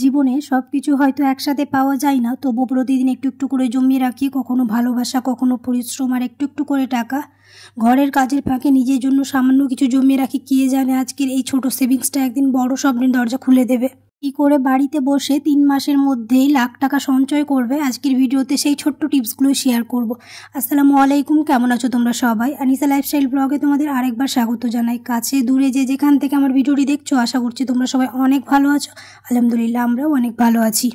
জীবনে সবকিছু হয়তো একসাথে পাওয়া যায় না, তবু প্রতিদিন একটু একটু করে জমিয়ে রাখি, কখনো ভালোবাসা, কখনো পরিশ্রম আর একটু একটু করে টাকা। ঘরের কাজের ফাঁকে নিজের জন্য সামান্য কিছু জমিয়ে রাখি। কে জানে আজকের এই ছোট সেভিংসটা একদিন বড় স্বপ্নের দরজা খুলে দেবে। কী করে বাড়িতে বসে 3 মাসের মধ্যেই লাখ টাকা সঞ্চয় করবে, আজকের ভিডিওতে সেই ছোট্ট টিপসগুলো শেয়ার করব। আসসালামু আলাইকুম, কেমন আছো তোমরা সবাই? আনিসা লাইফস্টাইল ব্লগে তোমাদের আরেকবার স্বাগত জানাই। কাছে দূরে যে যেখান থেকে আমার ভিডিওটি দেখছো, আশা করছি তোমরা সবাই অনেক ভালো আছো। আলহামদুলিল্লাহ, আমরাও অনেক ভালো আছি।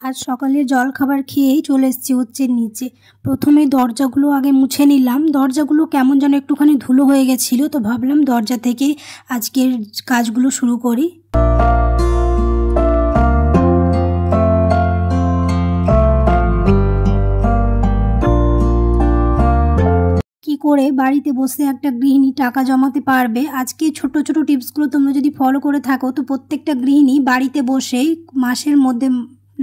আজ সকালের জল খাবার খেয়েই চলে এসেছি হচ্ছে নিচে। প্রথমে দরজাগুলো আগে মুছে নিলাম। দরজাগুলো কেমন যেন একটুখানি ধুলো হয়ে গেছিলো, তো ভাবলাম দরজা থেকে আজকের কাজগুলো শুরু করি। কি করে বাড়িতে বসে একটা গৃহিণী টাকা জমাতে পারবে, আজকে ছোট ছোট টিপসগুলো তোমরা যদি ফলো করে থাকো, তো প্রত্যেকটা গৃহিণী বাড়িতে বসেই মাসের মধ্যে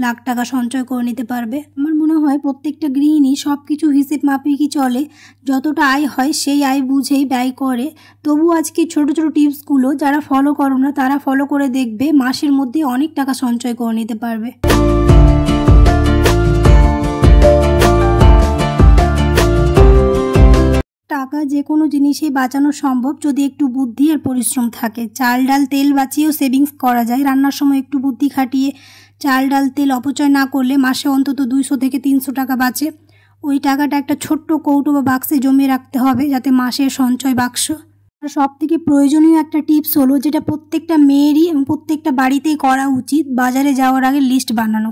লাখ টাকা সঞ্চয় করে নিতে পারবে। আমার মনে হয় প্রত্যেকটা গৃহিণী সব কিছু হিসেব মাফিকই চলে, যতটা আয় হয় সেই আয় বুঝেই ব্যয় করে। তবু আজকে ছোট ছোট টিপসগুলো যারা ফলো করো না, তারা ফলো করে দেখবে মাসের মধ্যে অনেক টাকা সঞ্চয় করে নিতে পারবে। টাকা যে কোনো জিনিসেই বাঁচানো সম্ভব যদি একটু বুদ্ধি আর পরিশ্রম থাকে। চাল ডাল তেল বাঁচিয়েও সেভিংস করা যায়। রান্নার সময় একটু বুদ্ধি খাটিয়ে চাল ডাল তেল অপচয় না করলে মাসে অন্তত 200 থেকে 300 টাকা বাঁচে। ওই টাকাটা একটা ছোট্ট কৌটো বা বাক্সে জমিয়ে রাখতে হবে, যাতে মাসের সঞ্চয় বাক্স। আর সব থেকে প্রয়োজনীয় একটা টিপস হলো, যেটা প্রত্যেকটা মেয়েরই এবং প্রত্যেকটা বাড়িতেই করা উচিত, বাজারে যাওয়ার আগে লিস্ট বানানো।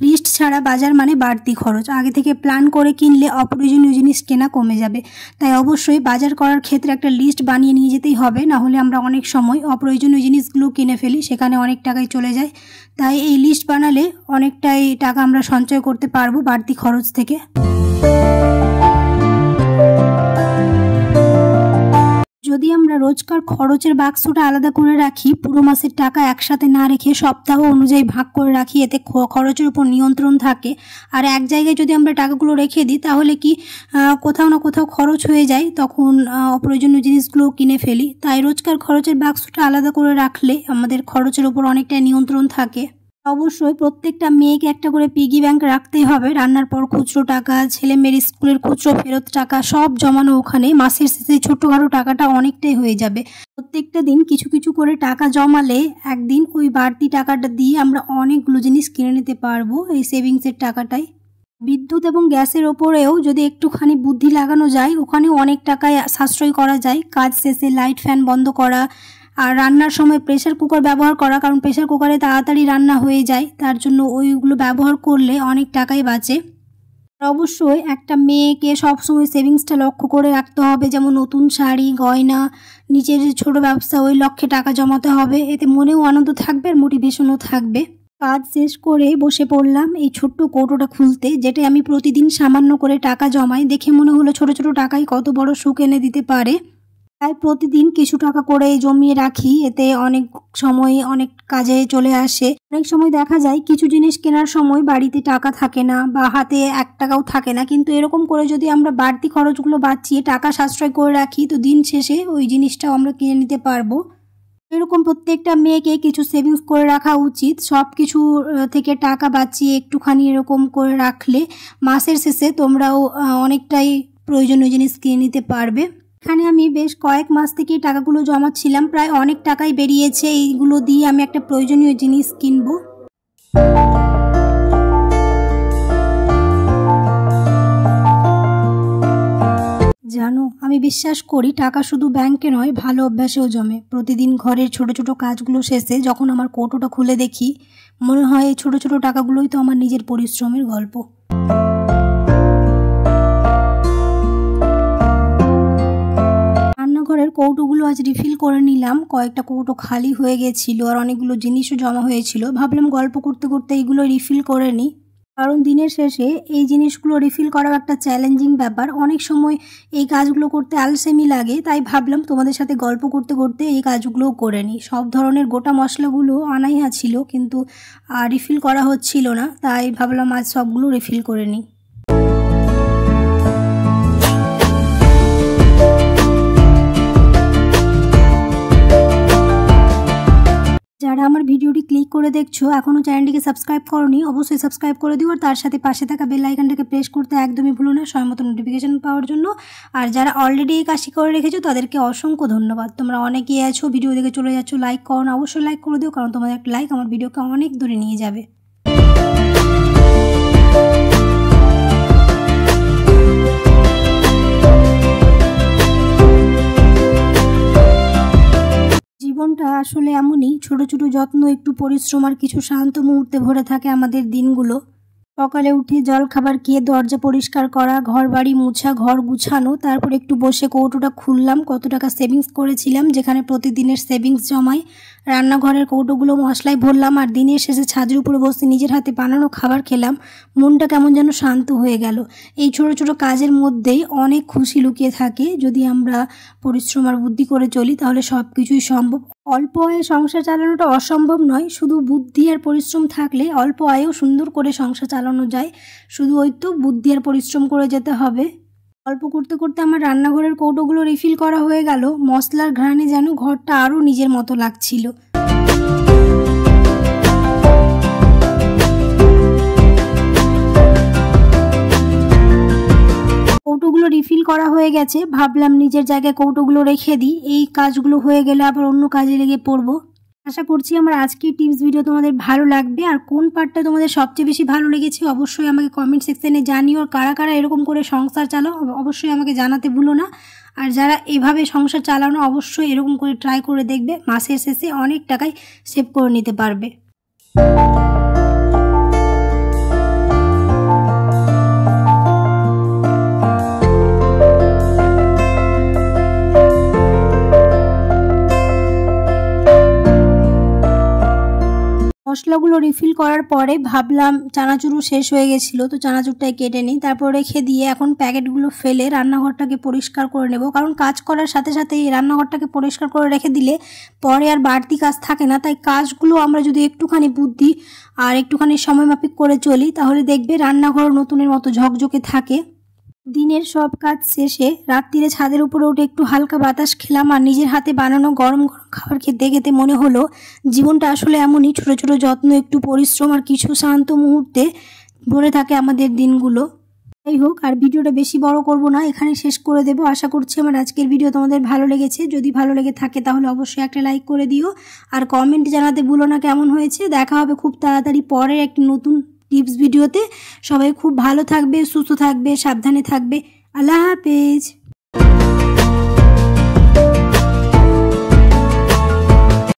লিস্ট ছাড়া বাজার মানে বাড়তি খরচ। আগে থেকে প্ল্যান করে কিনলে অপ্রয়োজনীয় জিনিস কেনা কমে যাবে। তাই অবশ্যই বাজার করার ক্ষেত্রে একটা লিস্ট বানিয়ে নিয়ে যেতেই হবে, না হলে আমরা অনেক সময় অপ্রয়োজনীয় জিনিসগুলো কিনে ফেলি, সেখানে অনেক টাকাই চলে যায়। তাই এই লিস্ট বানালে অনেকটাই টাকা আমরা সঞ্চয় করতে পারবো বাড়তি খরচ থেকে। যদি আমরা রোজকার খরচের বাক্সটা আলাদা করে রাখি, পুরো মাসের টাকা একসাথে না রেখে সপ্তাহ অনুযায়ী ভাগ করে রাখি, এতে খরচের উপর নিয়ন্ত্রণ থাকে। আর এক জায়গায় যদি আমরা টাকাগুলো রেখে দিই, তাহলে কি কোথাও না কোথাও খরচ হয়ে যায়, তখন অপ্রয়োজনীয় জিনিসগুলো কিনে ফেলি। তাই রোজকার খরচের বাক্সটা আলাদা করে রাখলে আমাদের খরচের উপর অনেকটা নিয়ন্ত্রণ থাকে। অবশ্যই প্রত্যেকটা মেয়েকে একটা করে পিগি ব্যাংক রাখতেই হবে। রান্নার পর খুচরো টাকা, ছেলে মেয়ের স্কুলের খুচরো ফেরত টাকা সব জমানো ওখানে। মাসের শেষে ছোট্টখাটো টাকাটা অনেকটাই হয়ে যাবে। প্রত্যেকটা দিন কিছু কিছু করে টাকা জমালে একদিন ওই বাড়তি টাকাটা দিয়ে আমরা অনেকগুলো জিনিস কিনে নিতে পারবো এই সেভিংসের টাকাটাই। বিদ্যুৎ এবং গ্যাসের ওপরেও যদি একটুখানি বুদ্ধি লাগানো যায়, ওখানেও অনেক টাকায় সাশ্রয় করা যায়। কাজ শেষে লাইট ফ্যান বন্ধ করা, আর রান্নার সময় প্রেসার কুকার ব্যবহার করা, কারণ প্রেসার কুকারে তাড়াতাড়ি রান্না হয়ে যায়, তার জন্য ওইগুলো ব্যবহার করলে অনেক টাকাই বাঁচে। অবশ্যই একটা মেয়েকে সবসময় সেভিংসটা লক্ষ্য করে রাখতে হবে, যেমন নতুন শাড়ি, গয়না, নিজের ছোট ব্যবসা, ওই লক্ষ্যে টাকা জমাতে হবে। এতে মনেও আনন্দ থাকবে আর মোটিভেশনও থাকবে। কাজ শেষ করে বসে পড়লাম এই ছোট্ট কৌটোটা খুলতে, যেটা আমি প্রতিদিন সামান্য করে টাকা জমাই। দেখে মনে হলো ছোট ছোট টাকাই কত বড় সুখ এনে দিতে পারে। তাই প্রতিদিন কিছু টাকা করে জমিয়ে রাখি, এতে অনেক সময় অনেক কাজে চলে আসে। অনেক সময় দেখা যায় কিছু জিনিস কেনার সময় বাড়িতে টাকা থাকে না বা হাতে 1 টাকাও থাকে না, কিন্তু এরকম করে যদি আমরা বাড়তি খরচগুলো বাঁচিয়ে টাকা সাশ্রয় করে রাখি, তো দিন শেষে ওই জিনিসটাও আমরা কিনে নিতে পারবো। এরকম প্রত্যেকটা মেয়েকে কিছু সেভিংস করে রাখা উচিত। সব কিছু থেকে টাকা বাঁচিয়ে একটুখানি এরকম করে রাখলে মাসের শেষে তোমরাও অনেকটাই প্রয়োজনীয় জিনিস কিনে নিতে পারবে। এখানে আমি বেশ কয়েক মাস থেকে টাকাগুলো জমাচ্ছিলাম, প্রায় অনেক টাকাই বেরিয়েছে। এইগুলো দিয়ে আমি একটা প্রয়োজনীয় জিনিস কিনবো। জানো, আমি বিশ্বাস করি টাকা শুধু ব্যাংকে নয়, ভালো অভ্যাসেও জমে। প্রতিদিন ঘরের ছোট ছোট কাজগুলো শেষে যখন আমার কৌটোটা খুলে দেখি, মনে হয় এই ছোট ছোট টাকাগুলোই তো আমার নিজের পরিশ্রমের গল্প। রান্নাঘরের কৌটোগুলো আজ রিফিল করে নিলাম। কয়েকটা কৌটো খালি হয়ে গেছিল আর অনেকগুলো জিনিসও জমা হয়েছিল। ভাবলাম গল্প করতে করতে এইগুলো রিফিল করে নিই, কারণ দিনের শেষে এই জিনিসগুলো রিফিল করাও একটা চ্যালেঞ্জিং ব্যাপার। অনেক সময় এই কাজগুলো করতে আলসেমি লাগে, তাই ভাবলাম তোমাদের সাথে গল্প করতে করতে এই কাজগুলোও করে নিই। সব ধরনের গোটা মশলাগুলো আনাই ছিল, কিন্তু রিফিল করা হচ্ছিল না, তাই ভাবলাম আজ সবগুলো রিফিল করে নিই। ক্লিক করে দেখছো, এখনও চ্যানেলটিকে সাবস্ক্রাইব করোনি, অবশ্যই সাবস্ক্রাইব করে দিও। আর তার সাথে পাশে থাকা বেল আইকনটাকে প্রেস করতে একদমই ভুলো না সময় মতো নোটিফিকেশন পাওয়ার জন্য। আর যারা অলরেডি এই কাজটি করে রেখেছো তাদেরকে অসংখ্য ধন্যবাদ। তোমরা অনেকেই আছো ভিডিও দেখে চলে যাচ্ছ, লাইক করো না, অবশ্যই লাইক করে দিও, কারণ তোমাদের একটা লাইক আমার ভিডিওকে অনেক দূরে নিয়ে যাবে। জীবনটা আসলে এমনই, ছোট ছোট যত্ন, একটু পরিশ্রম আর কিছু শান্ত মুহূর্তে ভরে থাকে আমাদের দিনগুলো। সকালে উঠে জল খাবার খেয়ে দরজা পরিষ্কার করা, ঘর বাড়ি মুছা, ঘর গুছানো, তারপর একটু বসে কৌটোটা খুললাম, কত টাকা সেভিংস করেছিলাম, যেখানে প্রতিদিনের সেভিংস জমাই। রান্নাঘরের কৌটোগুলো মশলায় ভরলাম, আর দিনের শেষে ছাদের উপরে বসে নিজের হাতে বানানো খাবার খেলাম। মনটা কেমন যেন শান্ত হয়ে গেল। এই ছোট ছোট কাজের মধ্যেই অনেক খুশি লুকিয়ে থাকে। যদি আমরা পরিশ্রম আর বুদ্ধি করে চলি তাহলে সব কিছুই সম্ভব। অল্প আয়ে সংসার চালানোটা অসম্ভব নয়, শুধু বুদ্ধি আর পরিশ্রম থাকলে অল্প আয়েও সুন্দর করে সংসার চালানো যায়। শুধু ওই তো বুদ্ধি আর পরিশ্রম করে যেতে হবে। গল্প করতে করতে আমার রান্নাঘরের কৌটোগুলো রিফিল করা হয়ে গেল। মশলার ঘ্রাণে যেন ঘরটা আরও নিজের মতো লাগছিল। কৌটোগুলো রিফিল করা হয়ে গেছে, ভাবলাম নিজের জায়গায় কৌটোগুলো রেখে দিই, এই কাজগুলো হয়ে গেলে আবার অন্য কাজে লেগে পড়বো। আশা করছি আমার আজকের টিপস ভিডিও তোমাদের ভালো লাগবে। আর কোন পার্টটা তোমাদের সবচেয়ে বেশি ভালো লেগেছে অবশ্যই আমাকে কমেন্ট সেকশনে জানিও। আর কারা কারা এরকম করে সংসার চালাও অবশ্যই আমাকে জানাতে ভুলো না। আর যারা এভাবে সংসার চালানো অবশ্যই এরকম করে ট্রাই করে দেখবে, মাসের শেষে অনেক টাকায় সেভ করে নিতে পারবে। মশলাগুলো রিফিল করার পরে ভাবলাম চানাচুরও শেষ হয়ে গেছিলো, তো চানাচুরটাই কেটে নিই। তারপর রেখে দিয়ে এখন প্যাকেটগুলো ফেলে রান্নাঘরটাকে পরিষ্কার করে নেব, কারণ কাজ করার সাথে সাথে এই রান্নাঘরটাকে পরিষ্কার করে রেখে দিলে পরে আর বাড়তি কাজ থাকে না। তাই কাজগুলো আমরা যদি একটুখানি বুদ্ধি আর একটুখানি সময় মাফিক করে চলি তাহলে দেখবে রান্নাঘর নতুনের মতো ঝকঝকে থাকে। দিনের সব কাজ শেষে রাত্রিরে ছাদের উপরে উঠে একটু হালকা বাতাস খেলাম, আর নিজের হাতে বানানো গরম গরম খাবার খেতে খেতে মনে হলো জীবনটা আসলে এমনই, ছোট ছোট যত্ন, একটু পরিশ্রম আর কিছু শান্ত মুহূর্তে ভরে থাকে আমাদের দিনগুলো। যাই হোক, আর ভিডিওটা বেশি বড় করব না, এখানে শেষ করে দেব। আশা করছি আমার আজকের ভিডিও তোমাদের ভালো লেগেছে। যদি ভালো লেগে থাকে তাহলে অবশ্যই একটা লাইক করে দিও, আর কমেন্ট জানাতে ভুলো না কেমন হয়েছে। দেখা হবে খুব তাড়াতাড়ি পরের একটি নতুন টিপস ভিডিওতে। সবাই খুব ভালো থাকবে, সুস্থ থাকবে, সাবধানে থাকবে। আল্লাহ হাফেজ।